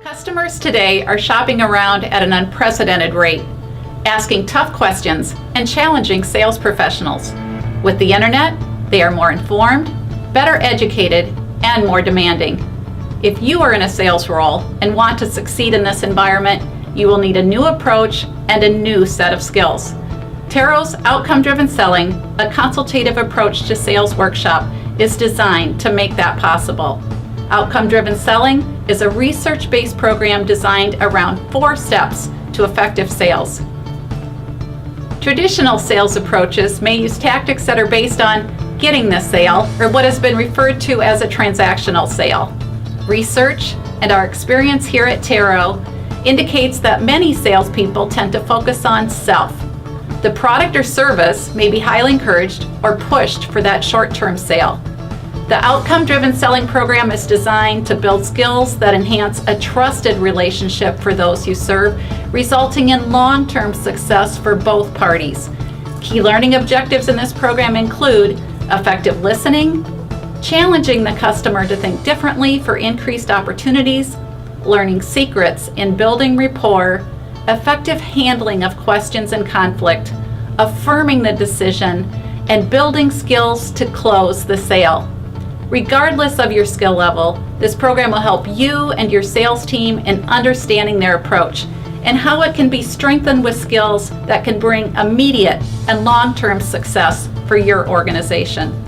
Customers today are shopping around at an unprecedented rate, asking tough questions and challenging sales professionals. With the internet, they are more informed, better educated, and more demanding. If you are in a sales role and want to succeed in this environment, you will need a new approach and a new set of skills. Tero's Outcome-Driven Selling, a consultative approach to sales workshop, is designed to make that possible. Outcome-Driven Selling is a research-based program designed around 4 steps to effective sales. Traditional sales approaches may use tactics that are based on getting the sale, or what has been referred to as a transactional sale. Research and our experience here at Tero indicates that many salespeople tend to focus on self. The product or service may be highly encouraged or pushed for that short-term sale. The Outcome-Driven Selling program is designed to build skills that enhance a trusted relationship for those you serve, resulting in long-term success for both parties. Key learning objectives in this program include effective listening, challenging the customer to think differently for increased opportunities, learning secrets in building rapport, effective handling of questions and conflict, affirming the decision, and building skills to close the sale. Regardless of your skill level, this program will help you and your sales team in understanding their approach and how it can be strengthened with skills that can bring immediate and long-term success for your organization.